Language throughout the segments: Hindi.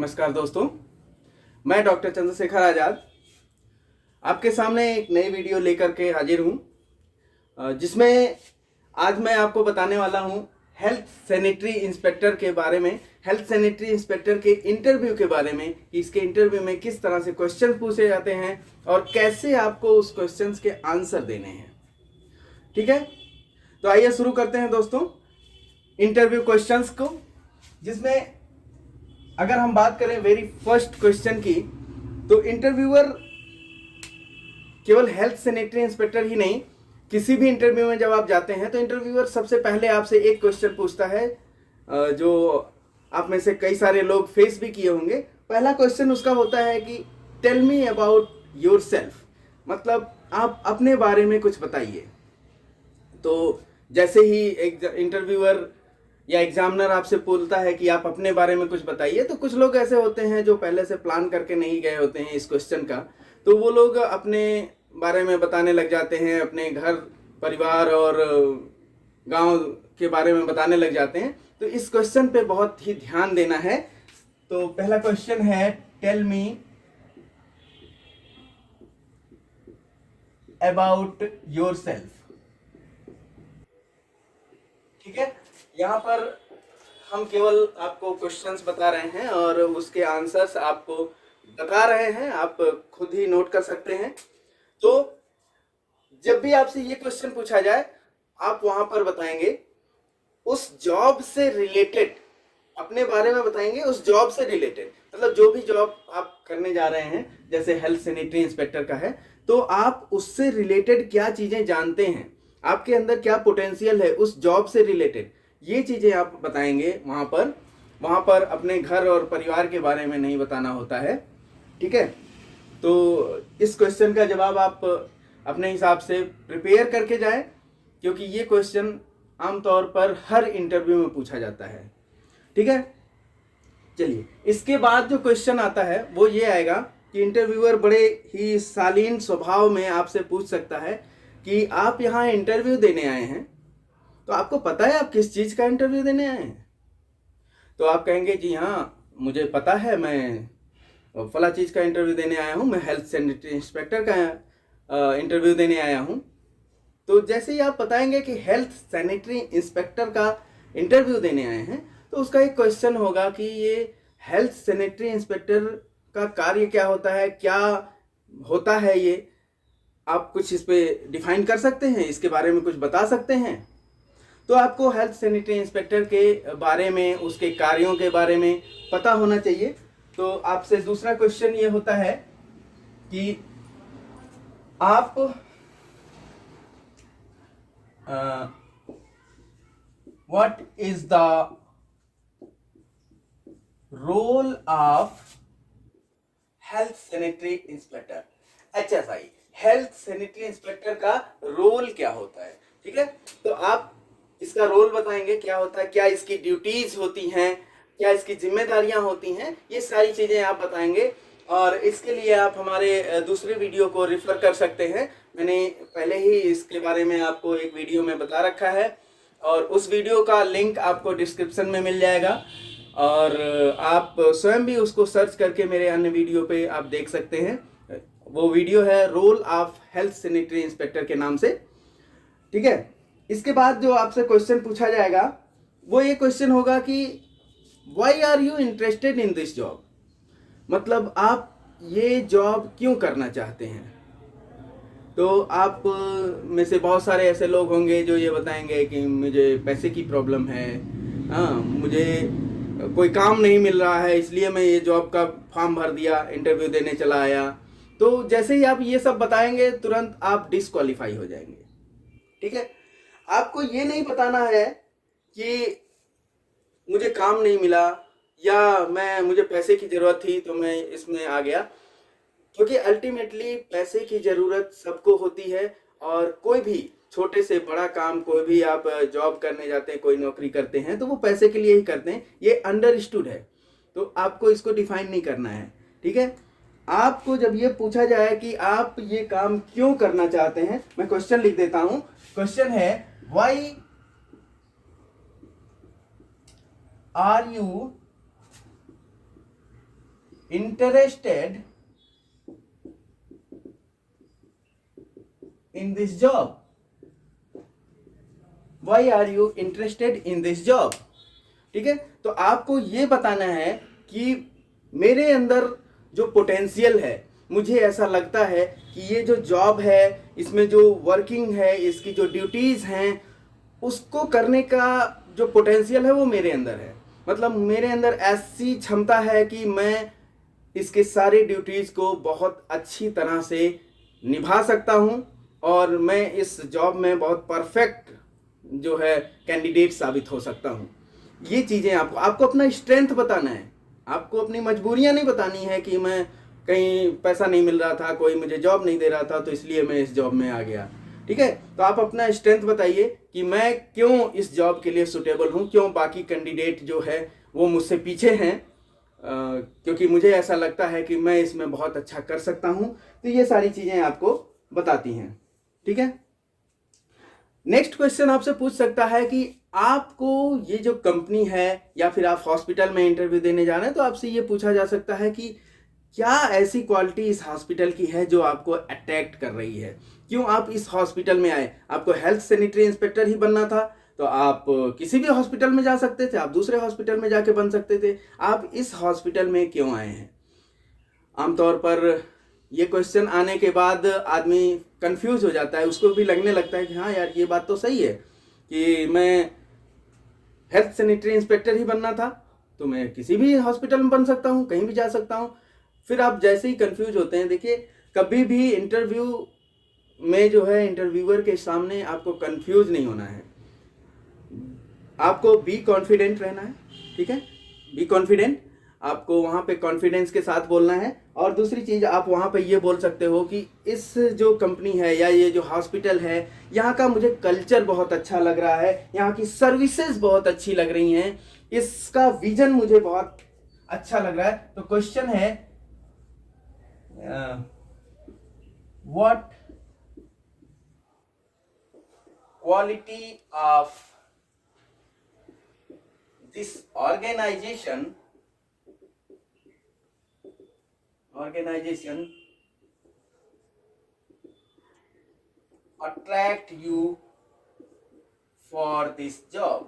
नमस्कार दोस्तों, मैं डॉक्टर चंद्रशेखर आज़ाद आपके सामने एक नई वीडियो लेकर के हाजिर हूँ, जिसमें आज मैं आपको बताने वाला हूँ हेल्थ सैनिटरी इंस्पेक्टर के बारे में, हेल्थ सैनिटरी इंस्पेक्टर के इंटरव्यू के बारे में कि इसके इंटरव्यू में किस तरह से क्वेश्चन पूछे जाते हैं और कैसे आपको उस क्वेश्चंस के आंसर देने हैं। ठीक है, तो आइए शुरू करते हैं दोस्तों इंटरव्यू क्वेश्चंस को, जिसमें अगर हम बात करें वेरी फर्स्ट क्वेश्चन की, तो इंटरव्यूअर केवल हेल्थ सैनिटरी इंस्पेक्टर ही नहीं, किसी भी इंटरव्यू में जब आप जाते हैं तो इंटरव्यूअर सबसे पहले आपसे एक क्वेश्चन पूछता है, जो आप में से कई सारे लोग फेस भी किए होंगे। पहला क्वेश्चन उसका होता है कि tell me about yourself, मतलब आप अपने बारे में कुछ बताइए। तो जैसे ही एक इंटरव्यूअर या एग्जामिनर आपसे बोलता है कि आप अपने बारे में कुछ बताइए, तो कुछ लोग ऐसे होते हैं जो पहले से प्लान करके नहीं गए होते हैं इस क्वेश्चन का, तो वो लोग अपने बारे में बताने लग जाते हैं, अपने घर परिवार और गांव के बारे में बताने लग जाते हैं। तो इस क्वेश्चन पे बहुत ही ध्यान देना है। तो पहला क्वेश्चन है tell me about yourself. ठीक है, यहाँ पर हम केवल आपको क्वेश्चंस बता रहे हैं और उसके आंसर्स आपको बता रहे हैं, आप खुद ही नोट कर सकते हैं। तो जब भी आपसे ये क्वेश्चन पूछा जाए, आप वहां पर बताएंगे उस जॉब से रिलेटेड, अपने बारे में बताएंगे उस जॉब से रिलेटेड, मतलब जो भी जॉब आप करने जा रहे हैं, जैसे हेल्थ सैनिटरी इंस्पेक्टर का है, तो आप उससे रिलेटेड क्या चीजें जानते हैं, आपके अंदर क्या पोटेंशियल है उस जॉब से रिलेटेड, ये चीजें आप बताएंगे वहां पर अपने घर और परिवार के बारे में नहीं बताना होता है। ठीक है, तो इस क्वेश्चन का जवाब आप अपने हिसाब से प्रिपेयर करके जाएं, क्योंकि ये क्वेश्चन आमतौर पर हर इंटरव्यू में पूछा जाता है। ठीक है, चलिए इसके बाद जो क्वेश्चन आता है वो ये आएगा कि इंटरव्यूअर बड़े ही शालीन स्वभाव में आपसे पूछ सकता है कि आप यहाँ इंटरव्यू देने आए हैं, तो आपको पता है आप किस चीज का इंटरव्यू देने आए हैं? तो आप कहेंगे जी हाँ मुझे पता है, मैं फला चीज का इंटरव्यू देने आया हूँ, मैं हेल्थ सैनिटरी इंस्पेक्टर का इंटरव्यू देने आया हूँ। तो जैसे ही आप बताएंगे कि हेल्थ सैनिटरी इंस्पेक्टर का इंटरव्यू देने आए हैं, तो उसका एक क्वेश्चन होगा कि ये हेल्थ सैनिटरी इंस्पेक्टर का कार्य क्या होता है, क्या होता है ये, आप कुछ इस पे डिफाइन कर सकते हैं, इसके बारे में कुछ बता सकते हैं? तो आपको हेल्थ सैनिटरी इंस्पेक्टर के बारे में, उसके कार्यों के बारे में पता होना चाहिए। तो आपसे दूसरा क्वेश्चन ये होता है कि आप what is the role of health sanitary inspector, HSI, health sanitary inspector का रोल क्या होता है। ठीक है, तो आप इसका रोल बताएंगे क्या होता है, क्या इसकी ड्यूटीज होती हैं, क्या इसकी जिम्मेदारियां होती हैं, ये सारी चीजें आप बताएंगे। और इसके लिए आप हमारे दूसरे वीडियो को रेफर कर सकते हैं, मैंने पहले ही इसके बारे में आपको एक वीडियो में बता रखा है, और उस वीडियो का लिंक आपको डिस्क्रिप्शन में मिल जाएगा, और आप स्वयं भी उसको सर्च करके मेरे अन्य वीडियो पे आप देख सकते हैं। वो वीडियो है role of health sanitary inspector के नाम से। ठीक है, इसके बाद जो आपसे क्वेश्चन पूछा जाएगा वो ये क्वेश्चन होगा कि why are you interested in this job, मतलब आप ये जॉब क्यों करना चाहते हैं। तो आप में से बहुत सारे ऐसे लोग होंगे जो ये बताएंगे कि मुझे पैसे की प्रॉब्लम है, हाँ मुझे कोई काम नहीं मिल रहा है इसलिए मैं ये जॉब का फॉर्म भर दिया, इंटरव्यू देने चला आया। तो जैसे ही आप ये सब बताएंगे तुरंत आप डिस्क्वालीफाई हो जाएंगे। ठीक है, आपको ये नहीं बताना है कि मुझे काम नहीं मिला या मुझे पैसे की जरूरत थी तो मैं इसमें आ गया, क्योंकि अल्टीमेटली पैसे की जरूरत सबको होती है, और कोई भी छोटे से बड़ा काम, कोई भी आप जॉब करने जाते हैं, कोई नौकरी करते हैं, तो वो पैसे के लिए ही करते हैं, ये अंडरस्टूड है। तो आपको इसको डिफाइन नहीं करना है। ठीक है, आपको जब ये पूछा जाए कि आप ये काम क्यों करना चाहते हैं, मैं क्वेश्चन लिख देता हूं। क्वेश्चन है why are you interested in this job? Why are you interested in this job? ठीक है, तो आपको ये बताना है कि मेरे अंदर जो पोटेंशियल है, मुझे ऐसा लगता है कि ये जो जॉब है, इसमें जो वर्किंग है, इसकी जो ड्यूटीज हैं, उसको करने का जो पोटेंशियल है वो मेरे अंदर है। मतलब मेरे अंदर ऐसी क्षमता है कि मैं इसके सारे ड्यूटीज को बहुत अच्छी तरह से निभा सकता हूं और मैं इस जॉब में बहुत परफेक्ट जो है कैंडिडेट साबित हो सकता हूं। ये चीज़ें आपको अपना स्ट्रेंथ बताना है, आपको अपनी मजबूरियां नहीं बतानी है कि मैं कहीं पैसा नहीं मिल रहा था, कोई मुझे जॉब नहीं दे रहा था तो इसलिए मैं इस जॉब में आ गया। ठीक है, तो आप अपना स्ट्रेंथ बताइए कि मैं क्यों इस जॉब के लिए सुटेबल हूं, क्यों बाकी कैंडिडेट जो है वो मुझसे पीछे हैं, क्योंकि मुझे ऐसा लगता है कि मैं इसमें बहुत अच्छा कर सकता हूं। तो ये सारी चीज़ें आपको बताती हैं। ठीक है, नेक्स्ट क्वेश्चन आपसे पूछ सकता है कि आपको ये जो कंपनी है या फिर आप हॉस्पिटल में इंटरव्यू देने जा रहे हैं, तो आपसे ये पूछा जा सकता है कि क्या ऐसी क्वालिटी इस हॉस्पिटल की है जो आपको अट्रैक्ट कर रही है, क्यों आप इस हॉस्पिटल में आए। आपको हेल्थ सैनिटरी इंस्पेक्टर ही बनना था तो आप किसी भी हॉस्पिटल में जा सकते थे, आप दूसरे हॉस्पिटल में जाके बन सकते थे, आप इस हॉस्पिटल में क्यों आए हैं। आमतौर पर ये क्वेश्चन आने के बाद आदमी कंफ्यूज हो जाता है, उसको भी लगने लगता है कि हाँ यार ये बात तो सही है कि मैं हेल्थ सैनिटरी इंस्पेक्टर ही बनना था तो मैं किसी भी हॉस्पिटल में बन सकता हूँ, कहीं भी जा सकता हूँ। फिर आप जैसे ही कंफ्यूज होते हैं, देखिए कभी भी इंटरव्यू में जो है इंटरव्यूअर के सामने आपको कंफ्यूज नहीं होना है, आपको बी कॉन्फिडेंट रहना है। ठीक है, बी कॉन्फिडेंट, आपको वहाँ पे कॉन्फिडेंस के साथ बोलना है। और दूसरी चीज़ आप वहाँ पे ये बोल सकते हो कि इस जो कंपनी है या ये जो हॉस्पिटल है, यहाँ का मुझे कल्चर बहुत अच्छा लग रहा है, यहाँ की सर्विसेज बहुत अच्छी लग रही हैं, इसका विजन मुझे बहुत अच्छा लग रहा है। तो क्वेश्चन है what quality of this organization attract you for this job।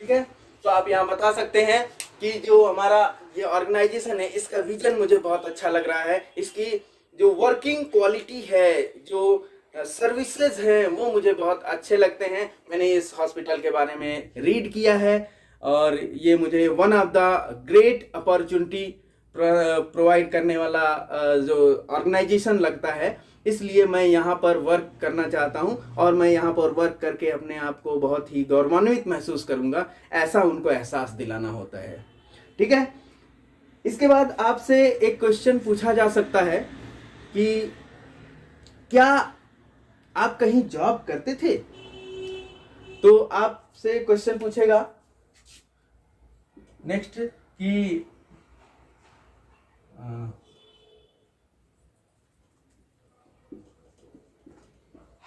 ठीक है, तो आप यहाँ बता सकते हैं कि जो हमारा ये ऑर्गेनाइजेशन है इसका विजन मुझे बहुत अच्छा लग रहा है, इसकी जो वर्किंग क्वालिटी है, जो सर्विसेज हैं वो मुझे बहुत अच्छे लगते हैं। मैंने इस हॉस्पिटल के बारे में रीड किया है और ये मुझे one of the great opportunity provide करने वाला जो ऑर्गेनाइजेशन लगता है, इसलिए मैं यहाँ पर वर्क करना चाहता हूँ और मैं यहाँ पर वर्क करके अपने आप को बहुत ही गौरवान्वित महसूस करूँगा, ऐसा उनको एहसास दिलाना होता है। ठीक है, इसके बाद आपसे एक क्वेश्चन पूछा जा सकता है कि क्या आप कहीं जॉब करते थे। तो आपसे क्वेश्चन पूछेगा नेक्स्ट कि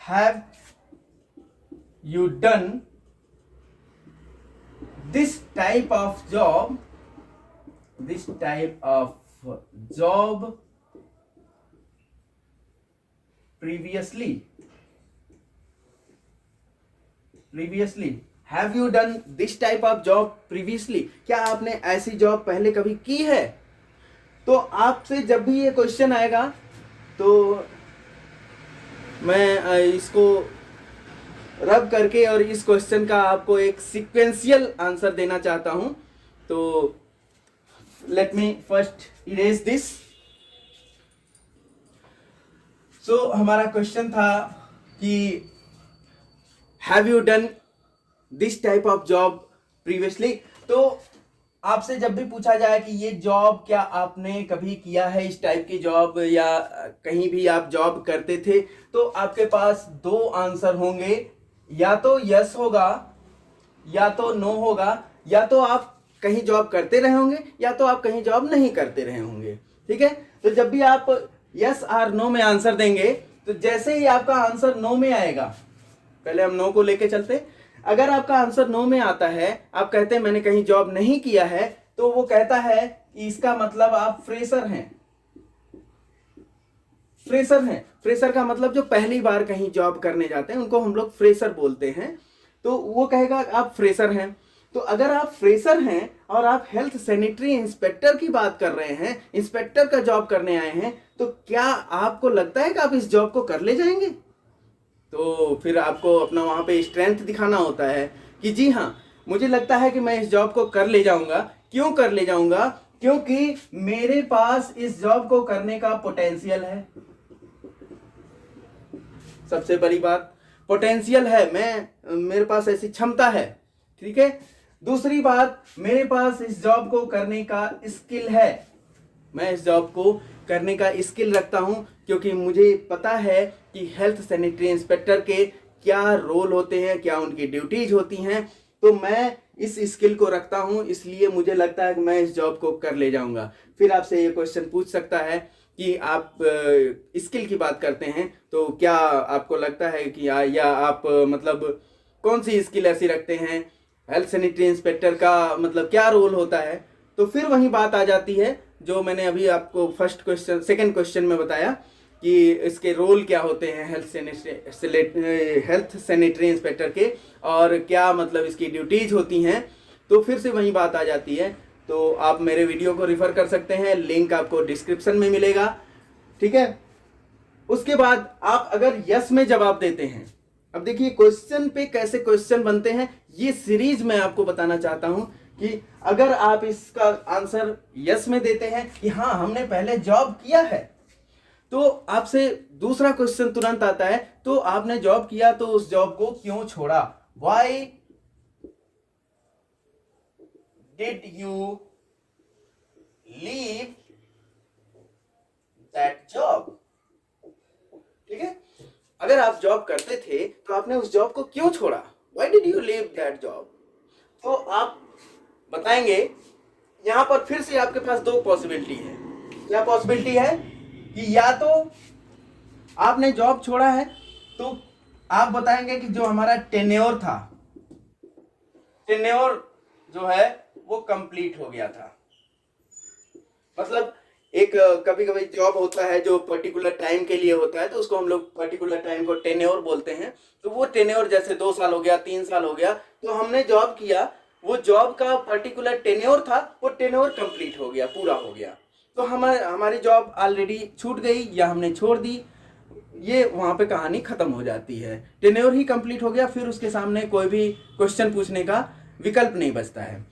have you done this type of job previously have you done this type of job previously, क्या आपने ऐसी जॉब पहले कभी की है। तो आपसे जब भी ये क्वेश्चन आएगा तो मैं इसको रब करके और इस क्वेश्चन का आपको एक सीक्वेंशियल आंसर देना चाहता हूं। तो let me first erase this. So हमारा क्वेश्चन था कि have you done this type of job previously. तो आपसे जब भी पूछा जाए कि ये जॉब क्या आपने कभी किया है, इस टाइप की जॉब, या कहीं भी आप जॉब करते थे, तो आपके पास दो आंसर होंगे, या तो यस होगा या तो नो होगा, या तो आप कहीं जॉब करते रहे होंगे या तो आप कहीं जॉब नहीं करते रहे होंगे। ठीक है, तो जब भी आप यस और नो में आंसर देंगे तो जैसे ही आपका आंसर नो में आएगा, पहले हम नो को लेके चलते, अगर आपका आंसर नो में आता है, आप कहते हैं मैंने कहीं जॉब नहीं किया है, तो वो कहता है कि इसका मतलब आप फ्रेशर हैं। फ्रेशर हैं, फ्रेशर का मतलब जो पहली बार कहीं जॉब करने जाते हैं उनको हम लोग फ्रेशर बोलते हैं। तो वो कहेगा आप फ्रेशर हैं। तो अगर आप फ्रेशर हैं और आप हेल्थ सैनिटरी इंस्पेक्टर की बात कर रहे हैं, इंस्पेक्टर का जॉब करने आए हैं, तो क्या आपको लगता है कि आप इस जॉब को कर ले जाएंगे? तो फिर आपको अपना वहां पे स्ट्रेंथ दिखाना होता है कि जी हाँ, मुझे लगता है कि मैं इस जॉब को कर ले जाऊंगा। क्यों कर ले जाऊंगा? क्योंकि मेरे पास इस जॉब को करने का पोटेंशियल है। सबसे बड़ी बात, पोटेंशियल है, मेरे पास ऐसी क्षमता है। ठीक है। दूसरी बात, मेरे पास इस जॉब को करने का स्किल है। मैं इस जॉब को करने का स्किल रखता हूं क्योंकि मुझे पता है कि हेल्थ सैनिटरी इंस्पेक्टर के क्या रोल होते हैं, क्या उनकी ड्यूटीज होती हैं। तो मैं इस स्किल को रखता हूं, इसलिए मुझे लगता है कि मैं इस जॉब को कर ले जाऊंगा। फिर आपसे ये क्वेश्चन पूछ सकता है कि आप स्किल की बात करते हैं, तो क्या आपको लगता है कि या आप मतलब कौन सी स्किल ऐसी रखते हैं? हेल्थ सैनिटरी इंस्पेक्टर का मतलब क्या रोल होता है? तो फिर वही बात आ जाती है जो मैंने अभी आपको सेकंड क्वेश्चन में बताया कि इसके रोल क्या होते हैं हेल्थ सैनिटरी इंस्पेक्टर के, और क्या मतलब इसकी ड्यूटीज होती हैं। तो फिर से वही बात आ जाती है। तो आप मेरे वीडियो को रिफर कर सकते हैं, लिंक आपको डिस्क्रिप्शन में मिलेगा। ठीक है। उसके बाद आप अगर यस में जवाब देते हैं, अब देखिए क्वेश्चन पे कैसे क्वेश्चन बनते हैं, ये सीरीज मैं आपको बताना चाहता हूं कि अगर आप इसका आंसर यस में देते हैं कि हाँ हमने पहले जॉब किया है, तो आपसे दूसरा क्वेश्चन तुरंत आता है, तो आपने जॉब किया तो उस जॉब को क्यों छोड़ा? Why did you leave that job? ठीक है। अगर आप जॉब करते थे तो आपने उस जॉब को क्यों छोड़ा? Why did you leave that job? तो आप बताएंगे। यहां पर फिर से आपके पास दो पॉसिबिलिटी है। क्या पॉसिबिलिटी है? कि या तो आपने जॉब छोड़ा है तो आप बताएंगे कि जो हमारा टेन्योर था, टेन्योर जो है वो कंप्लीट हो गया था। मतलब एक कभी कभी जॉब होता है जो पर्टिकुलर टाइम के लिए होता है, तो उसको हम लोग पर्टिकुलर टाइम को टेन्योर बोलते हैं। तो वो टेन्योर जैसे 2 साल हो गया, 3 साल हो गया, तो हमने जॉब किया, वो जॉब का पर्टिकुलर टेन्योर था, वो टेन्योर कंप्लीट हो गया, पूरा हो गया। तो हमारी जॉब ऑलरेडी छूट गई या हमने छोड़ दी, ये वहां पे कहानी खत्म हो जाती है। टेन्योर ही कंप्लीट हो गया, फिर उसके सामने कोई भी क्वेश्चन पूछने का विकल्प नहीं बचता है।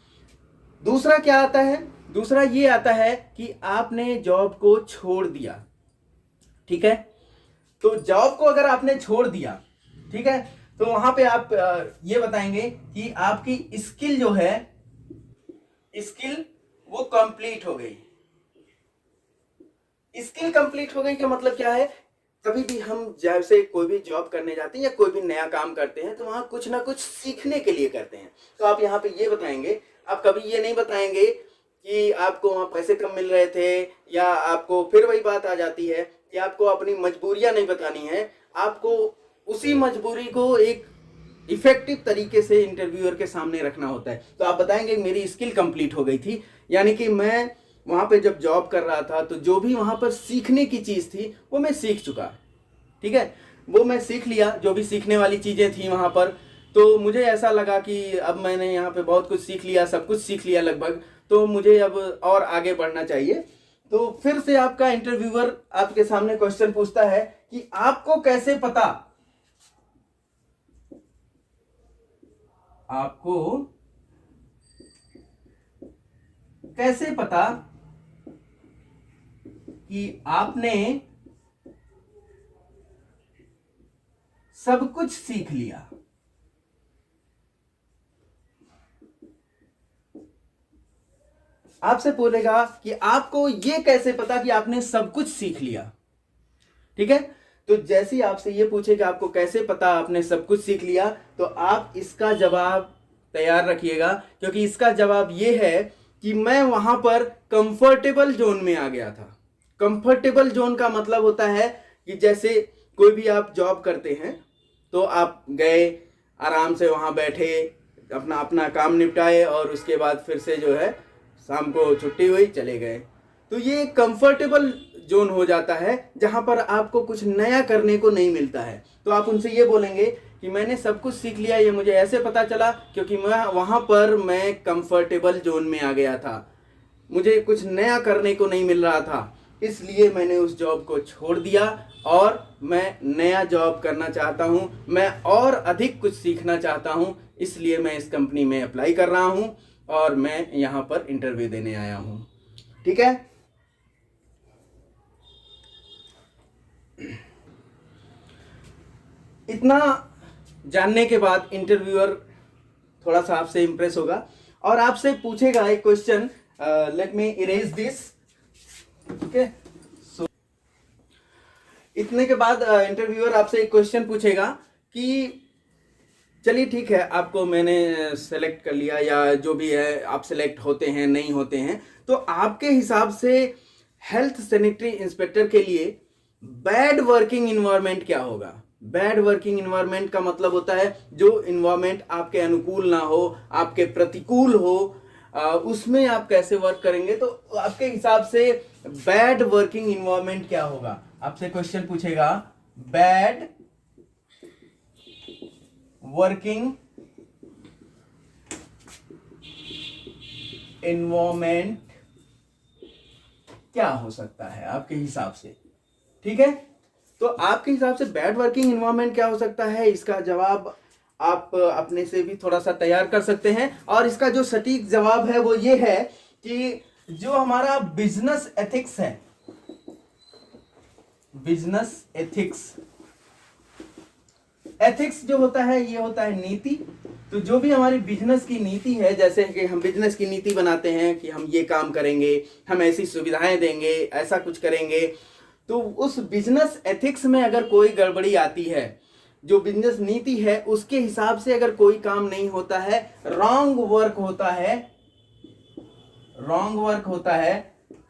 दूसरा क्या आता है? दूसरा ये आता है कि आपने जॉब को छोड़ दिया। ठीक है। तो जॉब को अगर आपने छोड़ दिया, ठीक है, तो वहां पे आप ये बताएंगे कि आपकी स्किल जो है, स्किल वो कंप्लीट हो गई। स्किल कंप्लीट हो गई का मतलब क्या है? कभी भी हम जैसे कोई भी जॉब करने जाते हैं या कोई भी नया काम करते हैं, तो वहां कुछ ना कुछ सीखने के लिए करते हैं। तो आप यहाँ पे ये बताएंगे, आप कभी ये नहीं बताएंगे कि आपको वहां पैसे कम मिल रहे थे, या आपको फिर वही बात आ जाती है कि आपको अपनी मजबूरियां नहीं बतानी है। आपको उसी मजबूरी को एक इफेक्टिव तरीके से इंटरव्यूअर के सामने रखना होता है। तो आप बताएंगे मेरी स्किल कंप्लीट हो गई थी, यानी कि मैं वहां पे जब जॉब कर रहा था तो जो भी वहां पर सीखने की चीज थी वो मैं सीख चुका। ठीक है। वो मैं सीख लिया, जो भी सीखने वाली चीजें थी वहां पर। तो मुझे ऐसा लगा कि अब मैंने यहाँ पे बहुत कुछ सीख लिया, सब कुछ सीख लिया लगभग, तो मुझे अब और आगे बढ़ना चाहिए। तो फिर से आपका इंटरव्यूअर आपके सामने क्वेश्चन पूछता है कि आपको कैसे पता, आपको कैसे पता कि आपने सब कुछ सीख लिया? आपसे बोलेगा कि आपको ये कैसे पता कि आपने सब कुछ सीख लिया। ठीक है। तो जैसे ही आपसे ये पूछे कि आपको कैसे पता आपने सब कुछ सीख लिया, तो आप इसका जवाब तैयार रखिएगा, क्योंकि इसका जवाब ये है कि मैं वहां पर कंफर्टेबल जोन में आ गया था। कंफर्टेबल जोन का मतलब होता है कि जैसे कोई भी आप जॉब करते हैं, तो आप गए, आराम से वहां बैठे, अपना अपना काम निपटाए, और उसके बाद फिर से जो है शाम को छुट्टी हुई, चले गए। तो ये कंफर्टेबल जोन हो जाता है जहाँ पर आपको कुछ नया करने को नहीं मिलता है। तो आप उनसे ये बोलेंगे कि मैंने सब कुछ सीख लिया, ये मुझे ऐसे पता चला क्योंकि मैं वहाँ पर मैं कंफर्टेबल जोन में आ गया था, मुझे कुछ नया करने को नहीं मिल रहा था, इसलिए मैंने उस जॉब को छोड़ दिया और मैं नया जॉब करना चाहता हूँ, मैं और अधिक कुछ सीखना चाहता हूँ, इसलिए मैं इस कंपनी में अप्लाई कर रहा हूँ और मैं यहाँ पर इंटरव्यू देने आया हूँ। ठीक है। इतना जानने के बाद इंटरव्यूअर थोड़ा सा आपसे इंप्रेस होगा और आपसे पूछेगा एक question. Let me erase this. Okay, so इतने के बाद इंटरव्यूअर आपसे एक क्वेश्चन पूछेगा कि चलिए ठीक है, आपको मैंने सेलेक्ट कर लिया या जो भी है, आप सेलेक्ट होते हैं नहीं होते हैं, तो आपके हिसाब से हेल्थ सैनिटरी इंस्पेक्टर के लिए बैड वर्किंग इन्वायरमेंट क्या होगा? बैड वर्किंग इन्वायरमेंट का मतलब होता है जो इन्वायरमेंट आपके अनुकूल ना हो, आपके प्रतिकूल हो, उसमें आप कैसे वर्क करेंगे। तो आपके हिसाब से बैड वर्किंग इन्वायरमेंट क्या होगा? आपसे क्वेश्चन पूछेगा, बैड वर्किंग इन्वायरमेंट क्या हो सकता है आपके हिसाब से? ठीक है, तो आपके हिसाब से बैड वर्किंग इन्वायरमेंट क्या हो सकता है, इसका जवाब आप अपने से भी थोड़ा सा तैयार कर सकते हैं। और इसका जो सटीक जवाब है वो ये है कि जो हमारा बिजनेस एथिक्स है, बिजनेस एथिक्स, एथिक्स जो होता है ये होता है नीति। तो जो भी हमारी बिजनेस की नीति है, जैसे कि हम बिजनेस की नीति बनाते हैं कि हम ये काम करेंगे, हम ऐसी सुविधाएं देंगे, ऐसा कुछ करेंगे, तो उस बिजनेस एथिक्स में अगर कोई गड़बड़ी आती है, जो बिजनेस नीति है उसके हिसाब से अगर कोई काम नहीं होता है, रॉन्ग वर्क होता है, रॉन्ग वर्क होता है,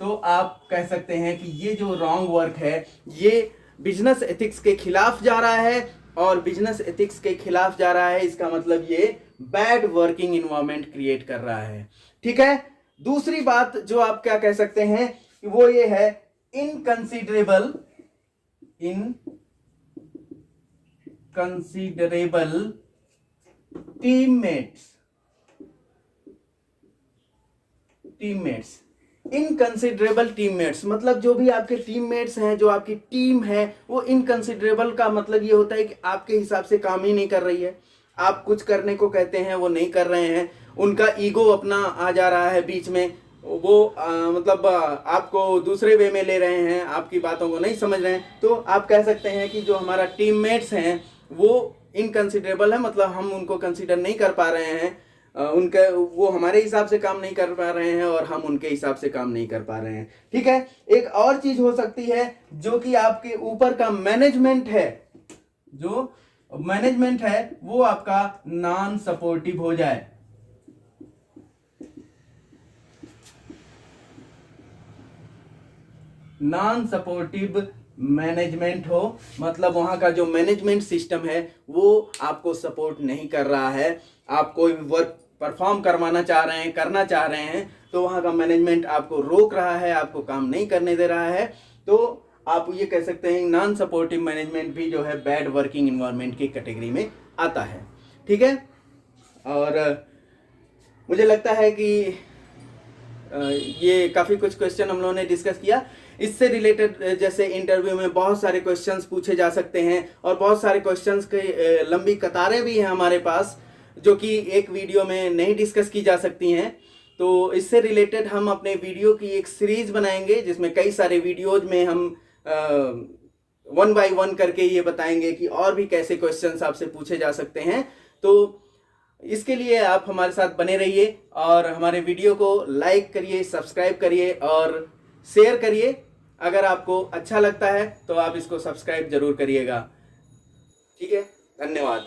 तो आप कह सकते हैं कि ये जो रॉन्ग वर्क है ये बिजनेस एथिक्स के खिलाफ जा रहा है, और बिजनेस एथिक्स के खिलाफ जा रहा है, इसका मतलब ये बैड वर्किंग इन्वायरमेंट क्रिएट कर रहा है। ठीक है। दूसरी बात जो आप क्या कह सकते हैं वो ये है इनकंसीडरेबल, इनकंसीडरेबल टीममेट्स, टीममेट्स, इनकंसिडरेबल टीममेट्स मतलब जो भी आपके टीममेट्स हैं, जो आपकी टीम है, वो इनकंसिडरेबल का मतलब ये होता है कि आपके हिसाब से काम ही नहीं कर रही है, आप कुछ करने को कहते हैं वो नहीं कर रहे हैं, उनका ईगो अपना आ जा रहा है बीच में, वो मतलब आपको दूसरे वे में ले रहे हैं, आपकी बातों को नहीं समझ रहे हैं। तो आप कह सकते हैं कि जो हमारा टीममेट्स हैं वो इनकंसिडरेबल है, मतलब हम उनको कंसिडर नहीं कर पा रहे हैं, उनके वो हमारे हिसाब से काम नहीं कर पा रहे हैं और हम उनके हिसाब से काम नहीं कर पा रहे हैं। ठीक है। एक और चीज हो सकती है जो कि आपके ऊपर का मैनेजमेंट है, जो मैनेजमेंट है वो आपका नॉन सपोर्टिव हो जाए, नॉन सपोर्टिव मैनेजमेंट हो, मतलब वहां का जो मैनेजमेंट सिस्टम है वो आपको सपोर्ट नहीं कर रहा है, आप कोई वर्क परफॉर्म करवाना चाह रहे हैं, करना चाह रहे हैं, तो वहां का मैनेजमेंट आपको रोक रहा है, आपको काम नहीं करने दे रहा है, तो आप ये कह सकते हैं नॉन सपोर्टिव मैनेजमेंट भी जो है बैड वर्किंग इन्वायरमेंट की कैटेगरी में आता है। ठीक है। और मुझे लगता है कि ये काफ़ी कुछ क्वेश्चन हम लोगों ने डिस्कस किया। इससे रिलेटेड जैसे इंटरव्यू में बहुत सारे क्वेश्चंस पूछे जा सकते हैं और बहुत सारे क्वेश्चंस की लंबी कतारें भी हैं हमारे पास, जो कि एक वीडियो में नहीं डिस्कस की जा सकती हैं। तो इससे रिलेटेड हम अपने वीडियो की एक सीरीज बनाएंगे जिसमें कई सारे वीडियोज में हम 1 बाय 1 करके ये बताएंगे कि और भी कैसे क्वेश्चंस आपसे पूछे जा सकते हैं। तो इसके लिए आप हमारे साथ बने रहिए और हमारे वीडियो को लाइक करिए, सब्सक्राइब करिए और शेयर करिए। अगर आपको अच्छा लगता है तो आप इसको सब्सक्राइब जरूर करिएगा। ठीक है, धन्यवाद।